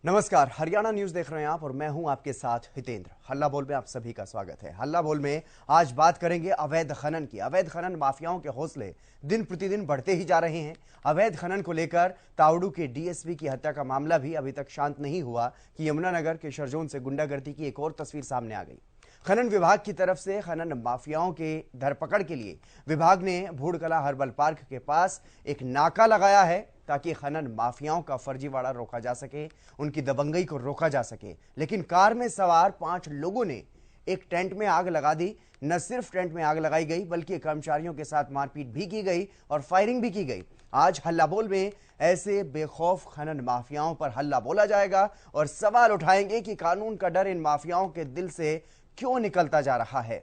नमस्कार, हरियाणा न्यूज देख रहे हैं आप और मैं हूं आपके साथ हितेंद्र। हल्ला बोल में आप सभी का स्वागत है। हल्ला बोल में आज बात करेंगे अवैध खनन की। अवैध खनन माफियाओं के हौसले दिन प्रतिदिन बढ़ते ही जा रहे हैं। अवैध खनन को लेकर तावड़ू के डीएसपी की हत्या का मामला भी अभी तक शांत नहीं हुआ कि यमुनानगर के शरजोन से गुंडागर्दी की एक और तस्वीर सामने आ गई। खनन विभाग की तरफ से खनन माफियाओं के धरपकड़ के लिए विभाग ने भूड़कला हर्बल पार्क के पास एक नाका लगाया है ताकि खनन माफियाओं का फर्जीवाड़ा रोका जा सके, उनकी दबंगई को रोका जा सके। लेकिन कार में सवार 5 लोगों ने एक टेंट में आग लगा दी। न सिर्फ टेंट में आग लगाई गई बल्कि कर्मचारियों के साथ मारपीट भी की गई और फायरिंग भी की गई। आज हल्ला बोल में ऐसे बेखौफ खनन माफियाओं पर हल्ला बोला जाएगा और सवाल उठाएंगे कि कानून का डर इन माफियाओं के दिल से क्यों निकलता जा रहा है।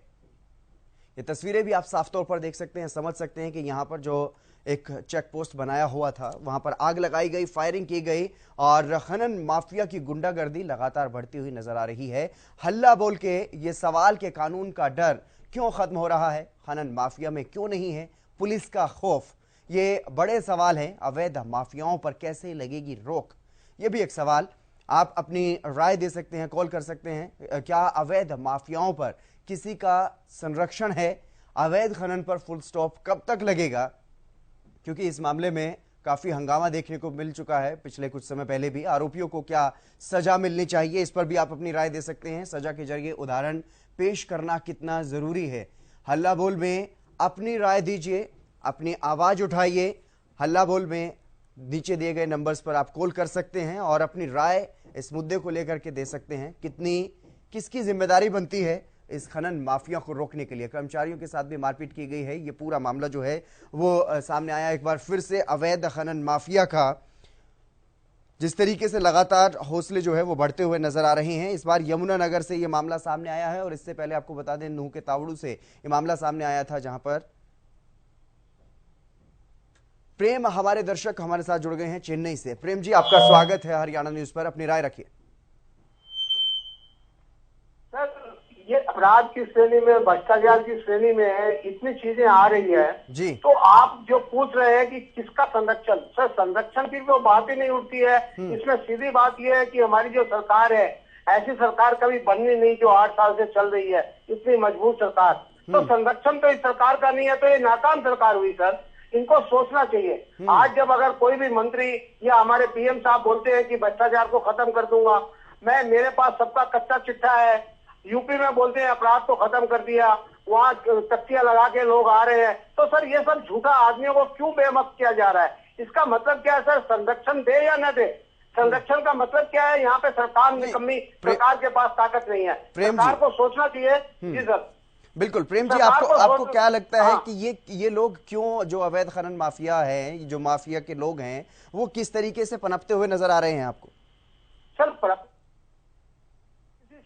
ये तस्वीरें भी आप साफ तौर पर देख सकते हैं, समझ सकते हैं कि यहां पर जो एक चेक पोस्ट बनाया हुआ था वहां पर आग लगाई गई, फायरिंग की गई और खनन माफिया की गुंडागर्दी लगातार बढ़ती हुई नजर आ रही है। हल्ला बोल के ये सवाल के कानून का डर क्यों खत्म हो रहा है, खनन माफिया में क्यों नहीं है पुलिस का खौफ, ये बड़े सवाल हैं। अवैध माफियाओं पर कैसे लगेगी रोक, ये भी एक सवाल। आप अपनी राय दे सकते हैं, कॉल कर सकते हैं। क्या अवैध माफियाओं पर किसी का संरक्षण है? अवैध खनन पर फुल स्टॉप कब तक लगेगा? क्योंकि इस मामले में काफी हंगामा देखने को मिल चुका है पिछले कुछ समय पहले भी। आरोपियों को क्या सजा मिलनी चाहिए, इस पर भी आप अपनी राय दे सकते हैं। सजा के जरिए उदाहरण पेश करना कितना जरूरी है? हल्ला बोल में अपनी राय दीजिए, अपनी आवाज उठाइए। हल्ला बोल में नीचे दिए गए नंबर्स पर आप कॉल कर सकते हैं और अपनी राय इस मुद्दे को लेकर के दे सकते हैं। किसकी जिम्मेदारी बनती है इस खनन माफिया को रोकने के लिए? कर्मचारियों के साथ भी मारपीट की गई है। ये पूरा मामला जो है वो सामने आया एक बार फिर से। अवैध खनन माफिया का जिस तरीके से लगातार हौसले जो है वो बढ़ते हुए नजर आ रहे हैं। इस बार यमुनानगर से ये मामला सामने आया है और इससे पहले आपको बता दें नूह के तावड़ू से ये मामला सामने आया था, जहां पर प्रेम हमारे दर्शक हमारे साथ जुड़ गए हैं चेन्नई से। प्रेम जी, आपका स्वागत है हरियाणा न्यूज पर, अपनी राय रखिए। सर, ये अपराध की श्रेणी में, भ्रष्टाचार की श्रेणी में इतनी चीजें आ रही है जी, तो आप जो पूछ रहे हैं कि किसका संरक्षण, सर संरक्षण की तो बात ही नहीं उठती है। इसमें सीधी बात यह है कि हमारी जो सरकार है, ऐसी सरकार कभी बननी नहीं जो 8 साल से चल रही है, इतनी मजबूत सरकार। तो संरक्षण तो इस सरकार का नहीं है, तो ये नाकाम सरकार हुई सर। इनको सोचना चाहिए। आज जब अगर कोई भी मंत्री या हमारे पीएम साहब बोलते हैं कि भ्रष्टाचार को खत्म कर दूंगा, मेरे पास सबका कच्चा चिट्ठा है। यूपी में बोलते हैं अपराध को खत्म कर दिया, वहाँ तख्तियां लगा के लोग आ रहे हैं। तो सर ये सब झूठा आदमियों को क्यों बेमक किया जा रहा है? इसका मतलब क्या है सर? संरक्षण दे या न दे? संरक्षण का मतलब क्या है? यहाँ पे सरकार निकम्मी, सरकार के पास ताकत नहीं है। सरकार को सोचना चाहिए। जी सर, बिल्कुल। प्रेम जी, आपको क्या लगता है कि ये लोग क्यों, जो अवैध खनन माफिया है, जो माफिया के लोग हैं, वो किस तरीके से पनपते हुए नजर आ रहे हैं आपको? सर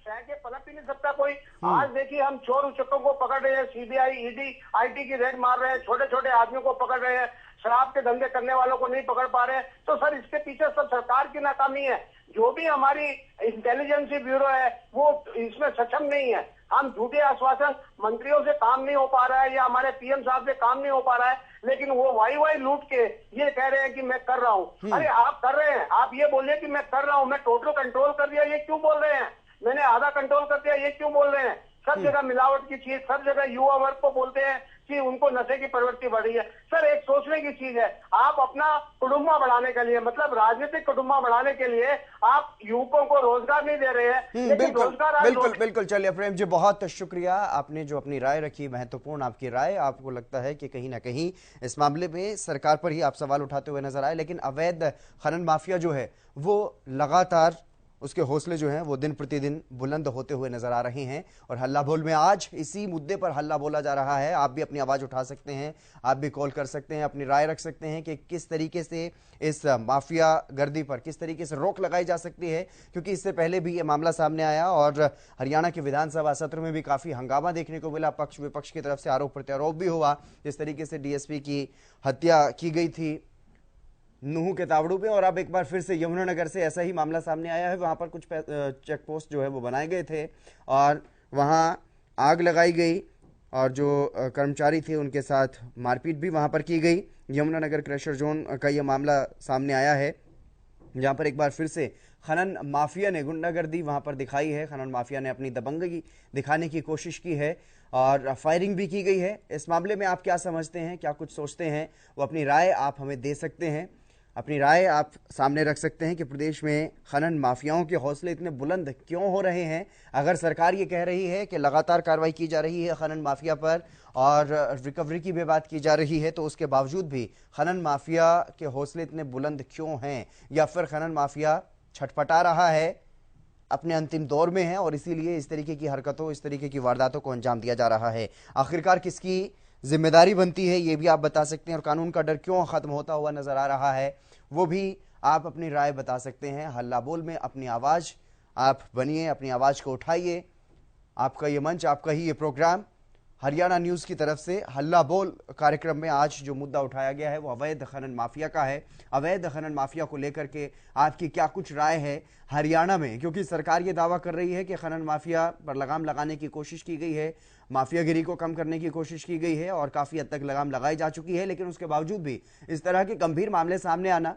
शहर के पनप ही नहीं सकता कोई। आज देखिए हम चोर उचक्कों को पकड़ रहे हैं, सीबीआई, ईडी, आईटी की रेड मार रहे हैं, छोटे छोटे आदमियों को पकड़ रहे हैं, शराब के धंधे करने वालों को नहीं पकड़ पा रहे हैं। तो सर इसके पीछे सब सरकार की नाकामी है। जो भी हमारी इंटेलिजेंस ब्यूरो है वो इसमें सक्षम नहीं है। हम झूठे आश्वासन, मंत्रियों से काम नहीं हो पा रहा है या हमारे पीएम साहब से काम नहीं हो पा रहा है, लेकिन वो वाई लूट के ये कह रहे हैं कि मैं कर रहा हूँ। अरे आप कर रहे हैं, आप ये बोलिए कि मैं कर रहा हूँ, मैं टोटल कंट्रोल कर दिया, ये क्यों बोल रहे हैं? मैंने आधा कंट्रोल कर दिया, ये क्यों बोल रहे हैं? सब जगह मिलावट की चीज, सब जगह युवा वर्ग को बोलते हैं कि उनको नशे की प्रवृत्ति बढ़ी है। सर एक सोचने की चीज है, आप अपना कुटुंबा बढ़ाने के लिए, मतलब राजनीतिक कुटुंबा बढ़ाने के लिए आप युवकों को रोजगार नहीं दे रहे हैं। बिल्कुल। चलिए प्रेम जी, बहुत शुक्रिया। आपने जो अपनी राय रखी, महत्वपूर्ण आपकी राय। आपको लगता है कि कहीं ना कहीं इस मामले में सरकार पर ही आप सवाल उठाते हुए नजर आए, लेकिन अवैध खनन माफिया जो है वो लगातार, उसके हौसले जो हैं वो दिन प्रतिदिन बुलंद होते हुए नजर आ रहे हैं। और हल्ला बोल में आज इसी मुद्दे पर हल्ला बोला जा रहा है। आप भी अपनी आवाज उठा सकते हैं, आप भी कॉल कर सकते हैं, अपनी राय रख सकते हैं कि किस तरीके से इस माफिया गर्दी पर किस तरीके से रोक लगाई जा सकती है। क्योंकि इससे पहले भी ये मामला सामने आया और हरियाणा के विधानसभा सत्र में भी काफी हंगामा देखने को मिला। पक्ष विपक्ष की तरफ से आरोप प्रत्यारोप भी हुआ। जिस तरीके से डीएसपी की हत्या की गई थी नूह के तावड़ू पे, और अब एक बार फिर से यमुनानगर से ऐसा ही मामला सामने आया है। वहां पर कुछ चेक पोस्ट जो है वो बनाए गए थे और वहां आग लगाई गई और जो कर्मचारी थे उनके साथ मारपीट भी वहां पर की गई। यमुनानगर क्रशर जोन का यह मामला सामने आया है। जहां पर एक बार फिर से खनन माफिया ने गुंडागर्दी वहां पर दिखाई है। खनन माफिया ने अपनी दबंगगी दिखाने की कोशिश की है और फायरिंग भी की गई है। इस मामले में आप क्या समझते हैं, क्या कुछ सोचते हैं, वो अपनी राय आप हमें दे सकते हैं। अपनी राय आप सामने रख सकते हैं कि प्रदेश में खनन माफियाओं के हौसले इतने बुलंद क्यों हो रहे हैं। अगर सरकार ये कह रही है कि लगातार कार्रवाई की जा रही है खनन माफिया पर और रिकवरी की भी बात की जा रही है, तो उसके बावजूद भी खनन माफिया के हौसले इतने बुलंद क्यों हैं, या फिर खनन माफिया छटपटा रहा है, अपने अंतिम दौर में है और इसीलिए इस तरीके की हरकतों, इस तरीके की वारदातों को अंजाम दिया जा रहा है। आखिरकार किसकी जिम्मेदारी बनती है, ये भी आप बता सकते हैं। और कानून का डर क्यों खत्म होता हुआ नजर आ रहा है, वो भी आप अपनी राय बता सकते हैं। हल्ला बोल में अपनी आवाज आप बनिए, अपनी आवाज को उठाइए। आपका ये मंच, आपका ही ये प्रोग्राम हरियाणा न्यूज की तरफ से हल्ला बोल कार्यक्रम में आज जो मुद्दा उठाया गया है वो अवैध खनन माफिया का है। अवैध खनन माफिया को लेकर के आपकी क्या कुछ राय है हरियाणा में, क्योंकि सरकार ये दावा कर रही है कि खनन माफिया पर लगाम लगाने की कोशिश की गई है, माफियागिरी को कम करने की कोशिश की गई है और काफी हद तक लगाम लगाई जा चुकी है। लेकिन उसके बावजूद भी इस तरह के गंभीर मामले सामने आना,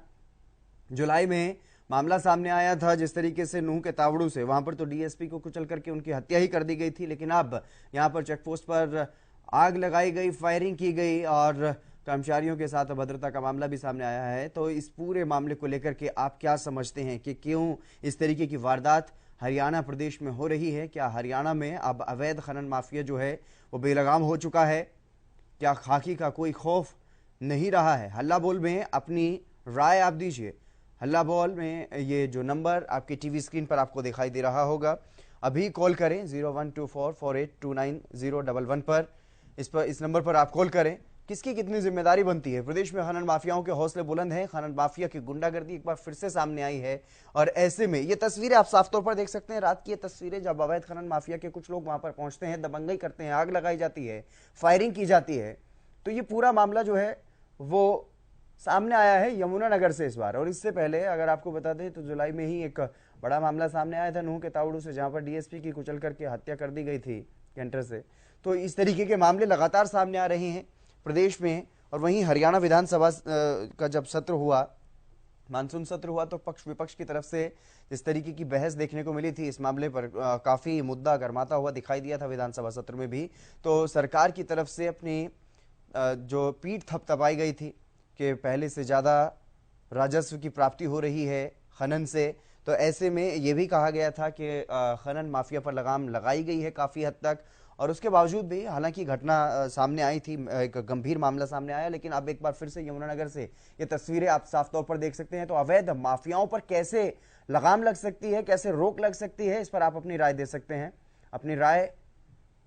जुलाई में मामला सामने आया था जिस तरीके से नूह के तावड़ू से, वहां पर तो डीएसपी को कुचल करके उनकी हत्या ही कर दी गई थी। लेकिन अब यहां पर चेकपोस्ट पर आग लगाई गई, फायरिंग की गई और कर्मचारियों के साथ अभद्रता का मामला भी सामने आया है। तो इस पूरे मामले को लेकर के आप क्या समझते हैं कि क्यों इस तरीके की वारदात हरियाणा प्रदेश में हो रही है? क्या हरियाणा में अब अवैध खनन माफिया जो है वो बेलगाम हो चुका है? क्या खाकी का कोई खौफ नहीं रहा है? हल्ला बोल में अपनी राय आप दीजिए। हल्ला बोल में ये जो नंबर आपकी टीवी स्क्रीन पर आपको दिखाई दे रहा होगा, अभी कॉल करें 0124482901 पर। इस नंबर पर आप कॉल करें। किसकी कितनी जिम्मेदारी बनती है? प्रदेश में खनन माफियाओं के हौसले बुलंद हैं, खनन माफिया की गुंडागर्दी एक बार फिर से सामने आई है और ऐसे में ये तस्वीरें आप साफ तौर पर देख सकते हैं, रात की ये तस्वीरें जब अवैध खनन माफिया के कुछ लोग वहां पर पहुंचते हैं, दबंगई करते हैं, आग लगाई जाती है, फायरिंग की जाती है। तो ये पूरा मामला जो है वो सामने आया है यमुनानगर से इस बार। और इससे पहले अगर आपको बता दें तो जुलाई में ही एक बड़ा मामला सामने आया था नूह के तावड़ू से, जहां पर डीएसपी की कुचल करके हत्या कर दी गई थी कैंटर से। तो इस तरीके के मामले लगातार सामने आ रहे हैं प्रदेश में। और वहीं हरियाणा विधानसभा का जब सत्र हुआ, मानसून सत्र हुआ, तो पक्ष विपक्ष की तरफ से जिस तरीके की बहस देखने को मिली थी इस मामले पर, काफी मुद्दा गर्माता हुआ दिखाई दिया था विधानसभा सत्र में भी। तो सरकार की तरफ से अपनी जो पीठ थपथपाई गई थी कि पहले से ज़्यादा राजस्व की प्राप्ति हो रही है खनन से, तो ऐसे में ये भी कहा गया था कि खनन माफिया पर लगाम लगाई गई है काफ़ी हद तक। और उसके बावजूद भी हालांकि घटना सामने आई थी, एक गंभीर मामला सामने आया, लेकिन अब एक बार फिर से यमुनानगर से ये तस्वीरें आप साफ तौर पर देख सकते हैं। तो अवैध माफियाओं पर कैसे लगाम लग सकती है, कैसे रोक लग सकती है, इस पर आप अपनी राय दे सकते हैं। अपनी राय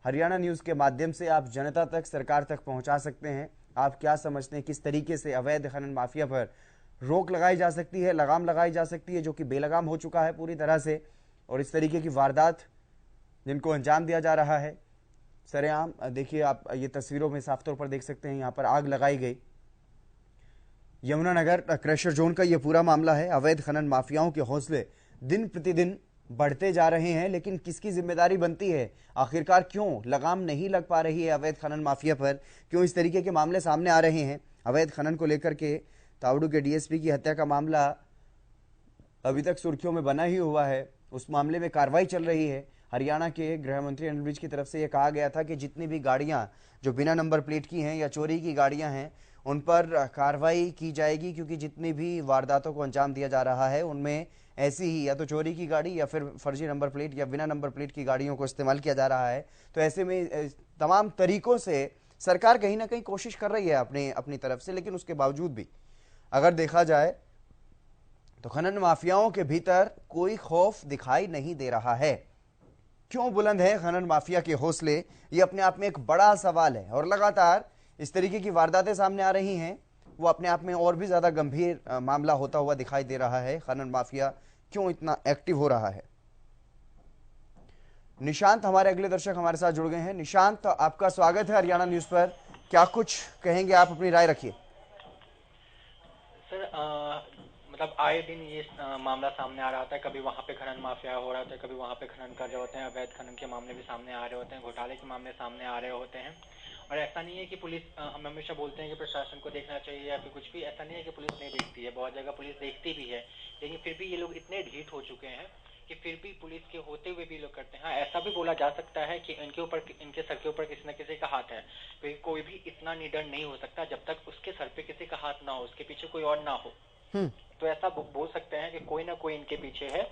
हरियाणा न्यूज़ के माध्यम से आप जनता तक, सरकार तक पहुंचा सकते हैं। आप क्या समझते हैं किस तरीके से अवैध खनन माफिया पर रोक लगाई जा सकती है, लगाम लगाई जा सकती है, जो कि बेलगाम हो चुका है पूरी तरह से, और इस तरीके की वारदात जिनको अंजाम दिया जा रहा है सरेआम। देखिए आप ये तस्वीरों में साफ तौर पर देख सकते हैं, यहाँ पर आग लगाई गई। यमुनानगर क्रशर जोन का ये पूरा मामला है। अवैध खनन माफियाओं के हौसले दिन प्रतिदिन बढ़ते जा रहे हैं, लेकिन किसकी जिम्मेदारी बनती है? आखिरकार क्यों लगाम नहीं लग पा रही है अवैध खनन माफिया पर? क्यों इस तरीके के मामले सामने आ रहे हैं? अवैध खनन को लेकर के तावड़ू के डीएसपी की हत्या का मामला अभी तक सुर्खियों में बना ही हुआ है, उस मामले में कार्रवाई चल रही है। हरियाणा के गृह मंत्री अनिल विज की तरफ से यह कहा गया था कि जितनी भी गाड़ियां जो बिना नंबर प्लेट की हैं या चोरी की गाड़ियां हैं उन पर कार्रवाई की जाएगी, क्योंकि जितनी भी वारदातों को अंजाम दिया जा रहा है उनमें ऐसी ही या तो चोरी की गाड़ी या फिर फर्जी नंबर प्लेट या बिना नंबर प्लेट की गाड़ियों को इस्तेमाल किया जा रहा है। तो ऐसे में तमाम तरीकों से सरकार कहीं ना कहीं कोशिश कर रही है अपनी तरफ से, लेकिन उसके बावजूद भी अगर देखा जाए तो खनन माफियाओं के भीतर कोई खौफ दिखाई नहीं दे रहा है। क्यों बुलंद है खनन माफिया के हौसले, ये अपने आप में एक बड़ा सवाल है। और लगातार इस तरीके की वारदातें सामने आ रही हैं, वो अपने आप में और भी ज्यादा गंभीर मामला होता हुआ दिखाई दे रहा है। खनन माफिया क्यों इतना एक्टिव हो रहा है? निशांत हमारे अगले दर्शक हमारे साथ जुड़ गए हैं। निशांत, आपका स्वागत है हरियाणा न्यूज पर। क्या कुछ कहेंगे आप, अपनी राय रखिए। सर मतलब आए दिन ये मामला सामने आ रहा था, कभी वहाँ पे खनन माफिया हो रहा था, कभी वहाँ पे खनन कर रहे होते हैं, अवैध खनन के मामले भी सामने आ रहे होते हैं, घोटाले के मामले सामने आ रहे होते हैं। और ऐसा नहीं है कि पुलिस, हम हमेशा बोलते हैं कि प्रशासन को देखना चाहिए या फिर कुछ भी, ऐसा नहीं है कि पुलिस नहीं देखती है, बहुत जगह पुलिस देखती भी है, लेकिन फिर भी ये लोग इतने ढीठ हो चुके हैं कि फिर भी पुलिस के होते हुए भी लोग करते हैं। हाँ, ऐसा भी बोला जा सकता है कि इनके सर के ऊपर किसी न किसी का हाथ है, तो कोई भी इतना निडर नहीं हो सकता जब तक उसके सर पे किसी का हाथ ना हो, उसके पीछे कोई और ना हो। तो ऐसा बोल सकते हैं कि कोई ना कोई इनके पीछे है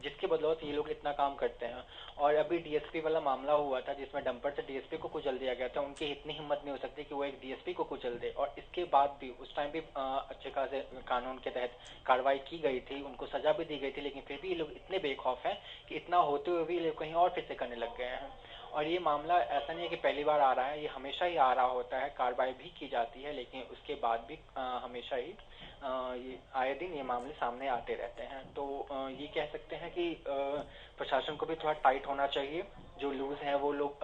जिसके बदौलत ये लोग इतना काम करते हैं। और अभी डीएसपी वाला मामला हुआ था जिसमें डंपर से डीएसपी को कुचल दिया गया था, उनकी इतनी हिम्मत नहीं हो सकती कि वो एक डीएसपी को कुचल दे, और इसके बाद भी उस टाइम भी अच्छे खासे कानून के तहत कार्रवाई की गई थी, उनको सजा भी दी गई थी, लेकिन फिर भी ये लोग इतने बेखौफ हैं कि इतना होते हुए भी ये लोग कहीं और फिर से करने लग गए हैं। और ये मामला ऐसा नहीं है कि पहली बार आ रहा है, ये हमेशा ही आ रहा होता है, कार्रवाई भी की जाती है, लेकिन उसके बाद भी हमेशा ही ये आए दिन ये मामले सामने आते रहते हैं। तो ये कह सकते हैं कि प्रशासन को भी थोड़ा टाइट होना चाहिए, जो लूज हैं वो लोग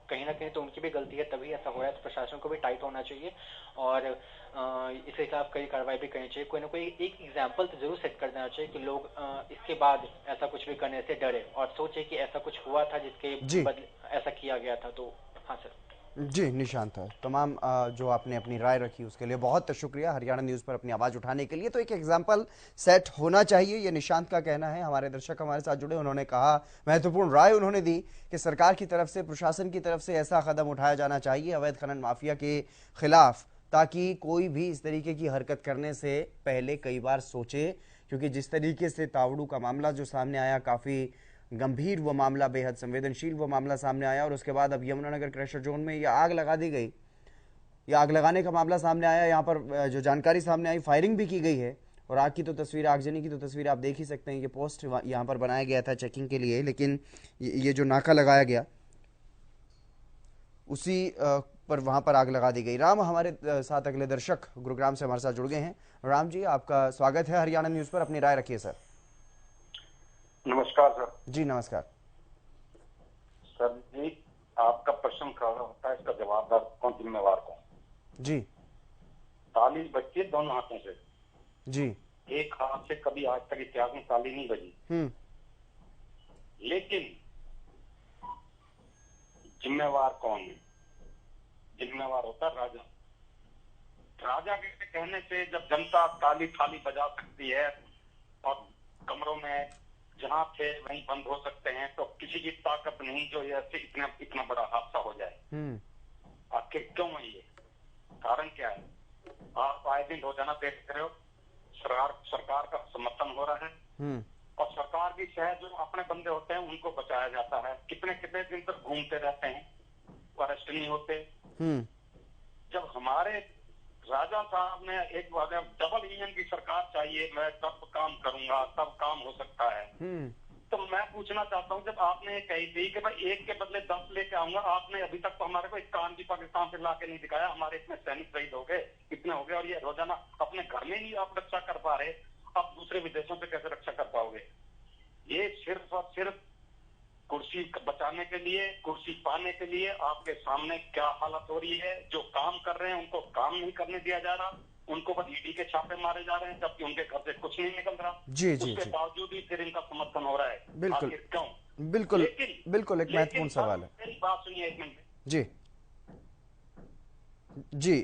कहीं ना कहीं तो उनकी भी गलती है तभी ऐसा हो रहा है, तो प्रशासन को भी टाइट होना चाहिए और इसके खिलाफ कई कार्रवाई भी करनी चाहिए। कोई ना कोई एक एग्जाम्पल तो जरूर सेट कर देना चाहिए कि लोग इसके बाद ऐसा कुछ भी करने से डरे और सोचे कि ऐसा कुछ हुआ था जिसके बदले ऐसा किया गया था। तो हाँ सर। जी निशांत, तमाम जो आपने अपनी राय रखी उसके लिए बहुत शुक्रिया, हरियाणा न्यूज़ पर अपनी आवाज़ उठाने के लिए। तो एक एग्जाम्पल सेट होना चाहिए, ये निशांत का कहना है। हमारे दर्शक हमारे साथ जुड़े, उन्होंने कहा, महत्वपूर्ण राय उन्होंने दी कि सरकार की तरफ से, प्रशासन की तरफ से ऐसा कदम उठाया जाना चाहिए अवैध खनन माफिया के खिलाफ, ताकि कोई भी इस तरीके की हरकत करने से पहले कई बार सोचे। क्योंकि जिस तरीके से तावड़ू का मामला जो सामने आया, काफ़ी गंभीर वो मामला, बेहद संवेदनशील वो मामला सामने आया, और उसके बाद अब यमुनानगर क्रशर जोन में ये आग लगा दी गई, ये आग लगाने का मामला सामने आया। यहाँ पर जो जानकारी सामने आई, फायरिंग भी की गई है, और आग की तो तस्वीर, आगजनी की तो तस्वीर आप देख ही सकते हैं। ये पोस्ट यहाँ पर बनाया गया था चेकिंग के लिए, लेकिन ये जो नाका लगाया गया उसी पर वहाँ पर आग लगा दी गई। राम हमारे साथ अगले दर्शक गुरुग्राम से हमारे साथ जुड़ गए हैं। राम जी, आपका स्वागत है हरियाणा न्यूज़ पर, अपनी राय रखिए सर। नमस्कार सर। जी नमस्कार सर जी, आपका प्रश्न खड़ा होता है, इसका जवाबदार कौन, जिम्मेवार कौन? जी। ताली बजती है दोनों हाथों से जी। एक हाथ से कभी आज तक इतिहास में ताली नहीं बजी। लेकिन जिम्मेवार कौन है? जिम्मेवार होता है राजा। राजा के कहने से जब जनता ताली थाली बजा सकती है और कमरों में जहां थे वहीं बंद हो सकते हैं, तो किसी की ताकत नहीं जो ऐसे इतना बड़ा हादसा हो जाए। आखिर क्यों है ये? कारण क्या है? आप आए दिन रोजाना देख रहे हो, सरकार का समर्थन हो रहा है, और सरकार की शहर जो अपने बंदे होते हैं उनको बचाया जाता है। कितने कितने दिन तक घूमते रहते हैं, अरेस्ट नहीं होते। जब हमारे राजा साहब ने एक बार डबल इंजन की सरकार चाहिए, मैं तब काम करूंगा, तब काम हो सकता है। तो मैं पूछना चाहता हूँ, जब आपने कही थी कि भाई एक के बदले 10 लेके आऊंगा, आपने अभी तक तो हमारे को एक कान भी पाकिस्तान से ला के नहीं दिखाया। हमारे इतने सैनिक शहीद हो गए, इतने हो गए, और ये रोजाना अपने घर में नहीं आप रक्षा कर पा रहे, अब दूसरे विदेशों से कैसे रक्षा कर पाओगे? ये सिर्फ और सिर्फ कुर्सी बचाने के लिए, कुर्सी पाने के लिए आपके सामने क्या हालत हो रही है। जो काम कर रहे हैं उनको काम नहीं करने दिया जा रहा, उनको बस ईडी के छापे मारे जा रहे हैं, जबकि उनके घर से कुछ नहीं निकल रहा। उसके बावजूद भी फिर इनका समर्थन हो रहा है। बिल्कुल क्यों? बिल्कुल बिल्कुल एक महत्वपूर्ण सवाल है। मेरी बात सुनिए एक मिनट। जी जी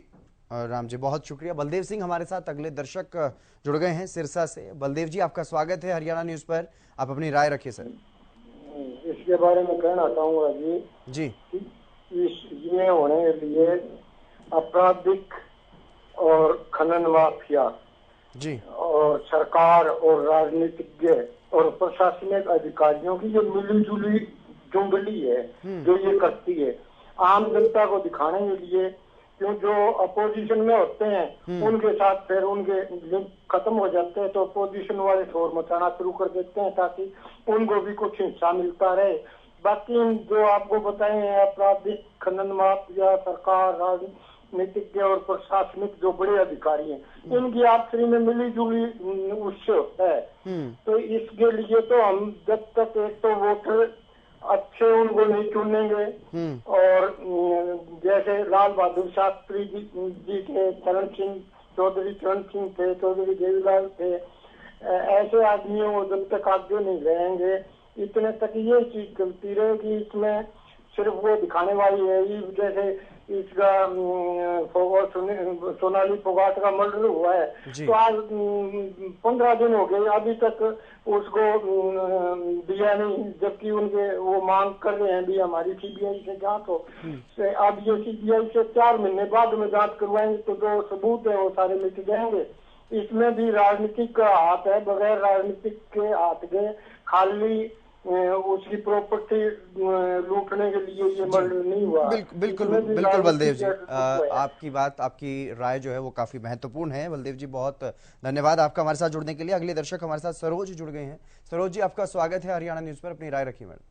राम जी, बहुत शुक्रिया। बलदेव सिंह हमारे साथ अगले दर्शक जुड़ गए हैं सिरसा से। बलदेव जी, आपका स्वागत है हरियाणा न्यूज़ पर, आप अपनी राय रखिए सर। इसके बारे में कहना चाहूंगा जी इसमें होने के लिए आपराधिक और खनन माफिया जी और सरकार और राजनीतिज्ञ और प्रशासनिक अधिकारियों की जो मिलीजुली जुंगली है जो ये करती है, आम जनता को दिखाने के लिए, क्यों जो अपोजिशन में होते हैं उनके साथ फिर उनके लिंक खत्म हो जाते हैं, तो अपोजिशन वाले शोर मचाना शुरू कर देते हैं ताकि उनको भी कुछ हिस्सा मिलता रहे। बाकी जो आपको बताए हैं आपराधिक खनन माफिया, सरकार, राजनीतिज्ञ और प्रशासनिक जो बड़े अधिकारी हैं, इनकी आपसी में मिली जुली उससे है। तो इसके लिए तो हम जब तक एक तो वोटर अच्छे उनको नहीं चुनेंगे, और जैसे लाल बहादुर शास्त्री जी के चौधरी चरण सिंह थे, चौधरी देवीलाल थे, ऐसे आदमियों को जब तक आगे नहीं रहेंगे, इतने तक ये चीज चलती रहेगी। इसमें सिर्फ वो दिखाने वाली है, जैसे इसका सोनाली फोगाट का मर्डर हुआ है, तो आज 15 दिन हो गए, अभी तक उसको दिया नहीं, जबकि उनके वो मांग कर रहे हैं भी हमारी सीबीआई से जांच हो। अब ये सीबीआई से 4 महीने बाद में जांच करवाएंगे तो जो सबूत है वो सारे मिट जाएंगे। इसमें भी राजनीतिक का हाथ है, बगैर राजनीतिक के हाथ के खाली उसकी प्रॉपर्टी लूटने के लिए ये मर्डर नहीं हुआ। बिल्कुल बिल्कुल बलदेव जी, आपकी बात, आपकी राय जो है वो काफी महत्वपूर्ण है। बलदेव जी बहुत धन्यवाद आपका हमारे साथ जुड़ने के लिए। अगले दर्शक हमारे साथ सरोज जुड़ गए हैं। सरोज जी, आपका स्वागत है हरियाणा न्यूज पर, अपनी राय रखिए मैडम।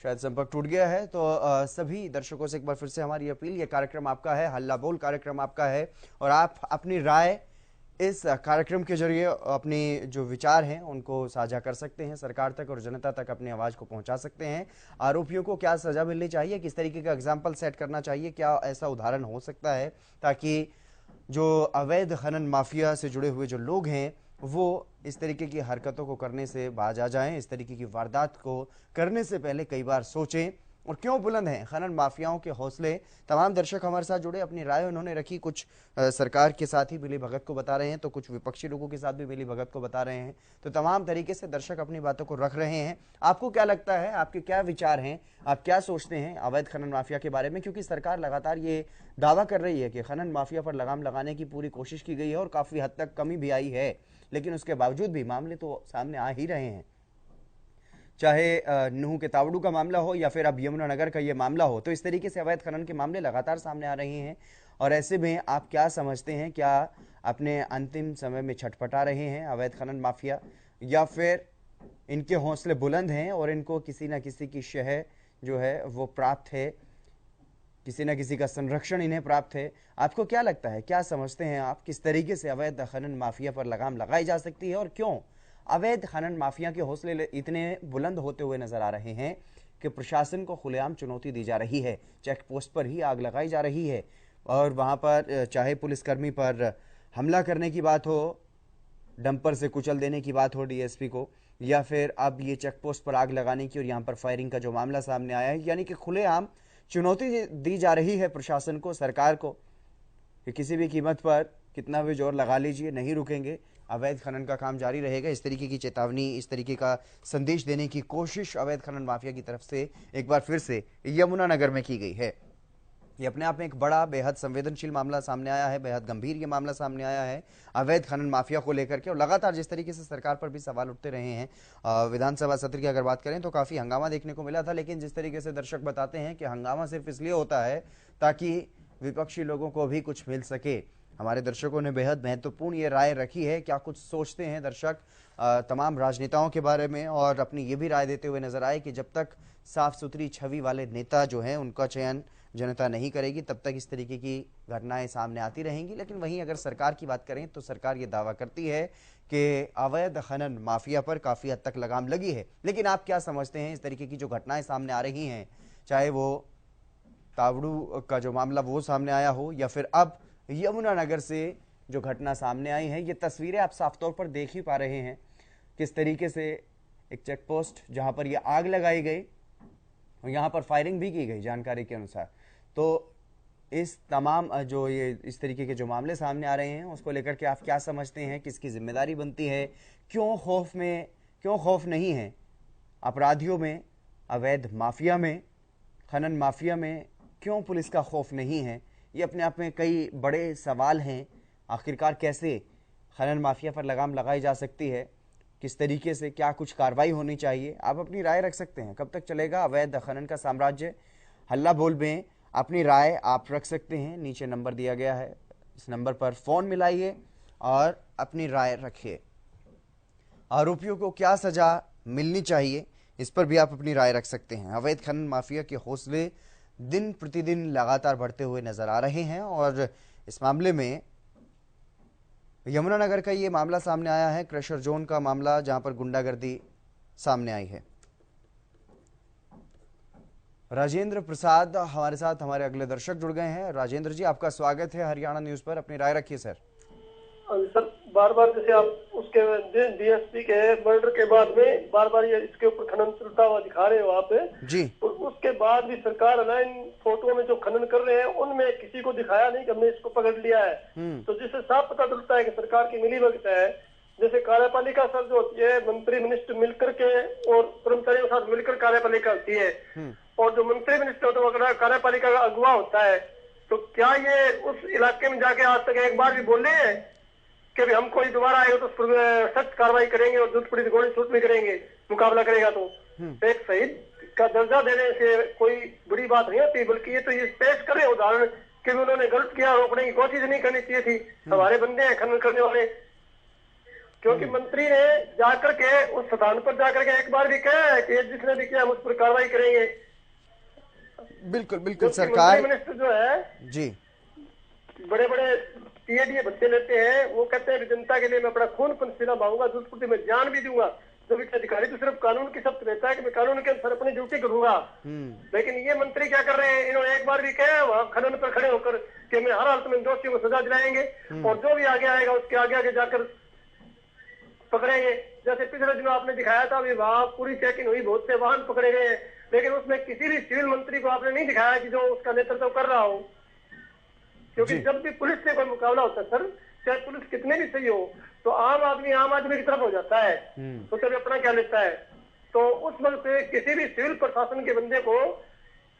शायद संपर्क टूट गया है, तो सभी दर्शकों से एक बार फिर से हमारी अपील, ये कार्यक्रम आपका है, हल्ला बोल कार्यक्रम आपका है, और आप अपनी राय इस कार्यक्रम के जरिए अपनी जो विचार हैं उनको साझा कर सकते हैं, सरकार तक और जनता तक अपनी आवाज को पहुंचा सकते हैं। आरोपियों को क्या सजा मिलनी चाहिए, किस तरीके का एग्जाम्पल सेट करना चाहिए, क्या ऐसा उदाहरण हो सकता है ताकि जो अवैध खनन माफिया से जुड़े हुए जो लोग हैं वो इस तरीके की हरकतों को करने से बाज आ जाएं, इस तरीके की वारदात को करने से पहले कई बार सोचें। और क्यों बुलंद हैं खनन माफियाओं के हौसले, तमाम दर्शक हमारे साथ जुड़े, अपनी राय उन्होंने रखी। कुछ सरकार के साथ ही मिली भगत को बता रहे हैं, तो कुछ विपक्षी लोगों के साथ भी मिली भगत को बता रहे हैं, तो तमाम तरीके से दर्शक अपनी बातों को रख रहे हैं। आपको क्या लगता है, आपके क्या विचार हैं, आप क्या सोचते हैं अवैध खनन माफिया के बारे में? क्योंकि सरकार लगातार ये दावा कर रही है कि खनन माफिया पर लगाम लगाने की पूरी कोशिश की गई है और काफी हद तक कमी भी आई है, लेकिन उसके बावजूद भी मामले तो सामने आ ही रहे हैं, चाहे नूह के तावड़ू का मामला हो या फिर अब यमुनानगर का ये मामला हो। तो इस तरीके से अवैध खनन के मामले लगातार सामने आ रहे हैं। और ऐसे में आप क्या समझते हैं, क्या अपने अंतिम समय में छटपटा रहे हैं अवैध खनन माफिया, या फिर इनके हौसले बुलंद हैं और इनको किसी न किसी की शह जो है वो प्राप्त है, किसी न किसी का संरक्षण इन्हें प्राप्त है? आपको क्या लगता है, क्या समझते हैं आप, किस तरीके से अवैध खनन माफिया पर लगाम लगाई जा सकती है और क्यों अवैध खनन माफिया के हौसले इतने बुलंद होते हुए नजर आ रहे हैं कि प्रशासन को खुलेआम चुनौती दी जा रही है, चेक पोस्ट पर ही आग लगाई जा रही है, और वहां पर चाहे पुलिसकर्मी पर हमला करने की बात हो, डंपर से कुचल देने की बात हो डीएसपी को, या फिर अब ये चेक पोस्ट पर आग लगाने की और यहाँ पर फायरिंग का जो मामला सामने आया है, यानी कि खुलेआम चुनौती दी जा रही है प्रशासन को, सरकार को, कि किसी भी कीमत पर कितना भी जोर लगा लीजिए, नहीं रुकेंगे, अवैध खनन का काम जारी रहेगा। इस तरीके की चेतावनी, इस तरीके का संदेश देने की कोशिश अवैध खनन माफिया की तरफ से एक बार फिर से यमुनानगर में की गई है। ये अपने आप में एक बड़ा, बेहद संवेदनशील मामला सामने आया है, बेहद गंभीर ये मामला सामने आया है अवैध खनन माफिया को लेकर के। और लगातार जिस तरीके से सरकार पर भी सवाल उठते रहे हैं, विधानसभा सत्र की अगर बात करें तो काफी हंगामा देखने को मिला था, लेकिन जिस तरीके से दर्शक बताते हैं कि हंगामा सिर्फ इसलिए होता है ताकि विपक्षी लोगों को भी कुछ मिल सके। हमारे दर्शकों ने बेहद महत्वपूर्ण ये राय रखी है, क्या कुछ सोचते हैं दर्शक तमाम राजनेताओं के बारे में, और अपनी ये भी राय देते हुए नजर आए कि जब तक साफ सुथरी छवि वाले नेता जो हैं उनका चयन जनता नहीं करेगी तब तक इस तरीके की घटनाएं सामने आती रहेंगी। लेकिन वहीं अगर सरकार की बात करें तो सरकार ये दावा करती है कि अवैध खनन माफिया पर काफी हद तक लगाम लगी है। लेकिन आप क्या समझते हैं, इस तरीके की जो घटनाएं सामने आ रही हैं, चाहे वो तावड़ू का जो मामला वो सामने आया हो या फिर अब यमुनानगर से जो घटना सामने आई है, ये तस्वीरें आप साफ तौर पर देख ही पा रहे हैं किस तरीके से एक चेक पोस्ट जहां पर ये आग लगाई गई और यहां पर फायरिंग भी की गई जानकारी के अनुसार। तो इस तमाम जो ये इस तरीके के जो मामले सामने आ रहे हैं उसको लेकर के आप क्या समझते हैं, किसकी जिम्मेदारी बनती है, क्यों खौफ नहीं है अपराधियों में, अवैध माफिया में, खनन माफिया में, क्यों पुलिस का खौफ नहीं है? ये अपने आप में कई बड़े सवाल हैं। आखिरकार कैसे खनन माफिया पर लगाम लगाई जा सकती है, किस तरीके से, क्या कुछ कार्रवाई होनी चाहिए? आप अपनी राय रख सकते हैं। कब तक चलेगा अवैध खनन का साम्राज्य? हल्ला बोल में अपनी राय आप रख सकते हैं, नीचे नंबर दिया गया है, इस नंबर पर फोन मिलाइए और अपनी राय रखिए। आरोपियों को क्या सजा मिलनी चाहिए, इस पर भी आप अपनी राय रख सकते हैं। अवैध खनन माफिया के हौसले दिन प्रतिदिन लगातार बढ़ते हुए नजर आ रहे हैं और इस मामले में यमुनानगर का ये मामला सामने आया है, क्रशर जोन का मामला, जहां पर गुंडागर्दी सामने आई है। राजेंद्र प्रसाद हमारे साथ, हमारे अगले दर्शक जुड़ गए हैं। राजेंद्र जी, आपका स्वागत है हरियाणा न्यूज पर, अपनी राय रखिए सर। सर बार बार जैसे आप उसके डीएसपी के मर्डर के बाद में बार बार ये इसके ऊपर खनन चलता हुआ दिखा रहे हो आप जी। और उसके बाद भी सरकार ना इन फोटो में जो खनन कर रहे हैं उनमें किसी को दिखाया नहीं कि हमने इसको पकड़ लिया है। तो जिससे साफ पता चलता है कि सरकार की मिलीभगत है। जैसे कार्यपालिका सर जो होती है मंत्री मिनिस्टर मिलकर के और कर्मचारियों के साथ मिलकर कार्यपालिका होती है और जो मंत्री मिनिस्टर होता है वो कार्यपालिका का अगुवा होता है। तो क्या ये उस इलाके में जाके आज तक एक बार भी बोले हैं कि हम कोई दोबारा आएगा तो उस पर सख्त कार्रवाई करेंगे और जुट पुलिस गोली सूट भी करेंगे, मुकाबला करेगा। तो एक शहीद का दर्जा देने से कोई बड़ी बात नहीं होती, बल्कि ये तो ये पेश करे उदाहरण कि उन्होंने गलत किया, रोकने की कोशिश नहीं करनी चाहिए थी। हमारे बंदे हैं खनन करने वाले, क्योंकि मंत्री ने जाकर के उस स्थान पर जाकर के एक बार भी कहा है कि जिसने भी किया हम उस पर कार्रवाई करेंगे। बिल्कुल बिल्कुल सरकार मिनिस्टर जो है जी बड़े बड़े पीएडीए बच्चे लेते हैं, वो कहते हैं जनता के लिए मैं अपना खून पसीना बहाऊंगा, दूसरी में जान भी दूंगा। जब अधिकारी तो सिर्फ कानून की शब्द रहता है कि मैं कानून के अनुसार अपनी ड्यूटी करूंगा। लेकिन ये मंत्री क्या कर रहे हैं, इन्होंने एक बार भी कहा वहां खनन पर खड़े होकर कि मैं हर हालत में दोषियों को सजा दिलाएंगे और जो भी आगे आएगा उसके आगे आगे जाकर पकड़ेंगे। जैसे पिछले दिनों आपने दिखाया था अभी वहां पूरी चेकिंग हुई, बहुत से वाहन पकड़े गए, लेकिन उसमें किसी भी सिविल मंत्री को आपने नहीं दिखाया कि जो उसका नेतृत्व कर रहा हो। क्योंकि जब भी पुलिस से कोई मुकाबला होता है सर, चाहे पुलिस कितने भी सही हो, तो आम आदमी की तरफ हो जाता है, तो तभी अपना क्या लेता है। तो उस वक्त किसी भी सिविल प्रशासन के बंदे को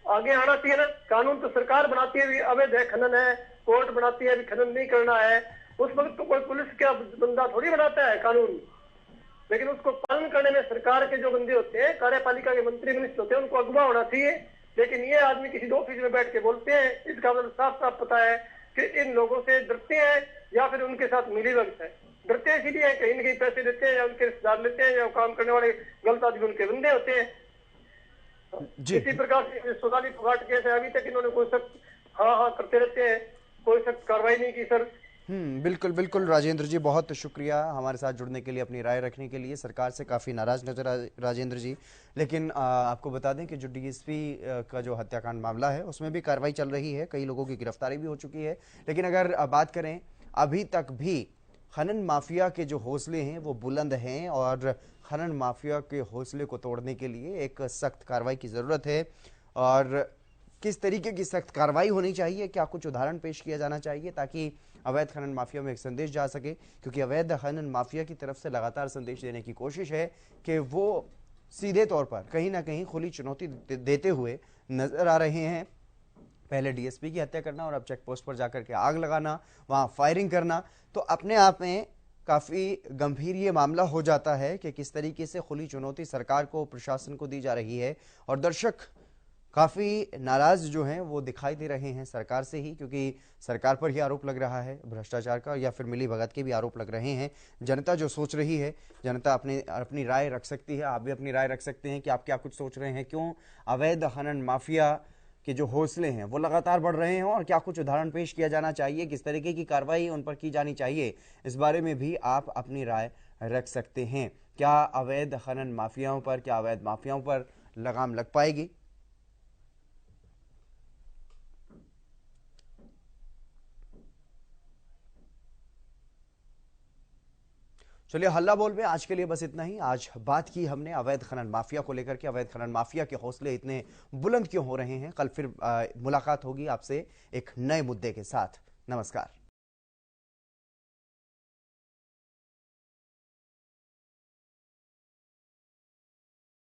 आगे आना चाहिए ना। कानून तो सरकार बनाती है, अवैध है खनन है, कोर्ट बनाती है खनन नहीं करना है। उस वक्त तो कोई पुलिस का बंदा थोड़ी बनाता है कानून, लेकिन उसको पालन करने में सरकार के जो बंदे होते हैं, कार्यपालिका के मंत्री मिनिस्टर होते हैं, उनको अगवा होना चाहिए। लेकिन ये आदमी किसी ऑफिस में बैठ के बोलते हैं, इसका मतलब साफ साफ पता है कि इन लोगों से डरते हैं या फिर उनके साथ मिलीभगत है। डरते इसीलिए कहीं न कहीं पैसे देते हैं या उनके रिश्तेदार लेते हैं या काम करने वाले गलत आदमी उनके बंदे होते हैं। इसी प्रकार से सोनाली फोगाट केस है, अभी तक इन्होंने कोई सख्त हाँ करते रहते हैं, कोई सख्त कार्रवाई नहीं की सर। बिल्कुल बिल्कुल राजेंद्र जी, बहुत शुक्रिया हमारे साथ जुड़ने के लिए, अपनी राय रखने के लिए। सरकार से काफ़ी नाराज नजर राजेंद्र जी, लेकिन आपको बता दें कि जो डीएसपी का जो हत्याकांड मामला है उसमें भी कार्रवाई चल रही है, कई लोगों की गिरफ्तारी भी हो चुकी है। लेकिन अगर बात करें, अभी तक भी खनन माफिया के जो हौसले हैं वो बुलंद हैं और खनन माफिया के हौसले को तोड़ने के लिए एक सख्त कार्रवाई की ज़रूरत है। और किस तरीके की सख्त कार्रवाई होनी चाहिए, क्या कुछ उदाहरण पेश किया जाना चाहिए ताकि अवैध खनन माफिया में एक संदेश जा सके, क्योंकि अवैध खनन माफिया की तरफ से लगातार संदेश देने की कोशिश है कि वो सीधे तौर पर कहीं ना कहीं खुली चुनौती देते हुए नजर आ रहे हैं। पहले डीएसपी की हत्या करना और अब चेक पोस्ट पर जाकर के आग लगाना, वहां फायरिंग करना, तो अपने आप में काफी गंभीर ये मामला हो जाता है कि किस तरीके से खुली चुनौती सरकार को, प्रशासन को दी जा रही है। और दर्शक काफ़ी नाराज जो हैं वो दिखाई दे रहे हैं सरकार से ही, क्योंकि सरकार पर ही आरोप लग रहा है भ्रष्टाचार का या फिर मिलीभगत के भी आरोप लग रहे हैं। जनता जो सोच रही है, जनता अपनी राय रख सकती है, आप भी अपनी राय रख सकते हैं कि आप क्या कुछ सोच रहे हैं, क्यों अवैध खनन माफिया के जो हौसले हैं वो लगातार बढ़ रहे हैं और क्या कुछ उदाहरण पेश किया जाना चाहिए, किस तरीके की कार्रवाई उन पर की जानी चाहिए, इस बारे में भी आप अपनी राय रख सकते हैं। क्या अवैध खनन माफियाओं पर, क्या अवैध माफियाओं पर लगाम लग पाएगी? चलिए, हल्ला बोल में आज के लिए बस इतना ही। आज बात की हमने अवैध खनन माफिया को लेकर के, अवैध खनन माफिया के हौसले इतने बुलंद क्यों हो रहे हैं। कल फिर मुलाकात होगी आपसे एक नए मुद्दे के साथ। नमस्कार।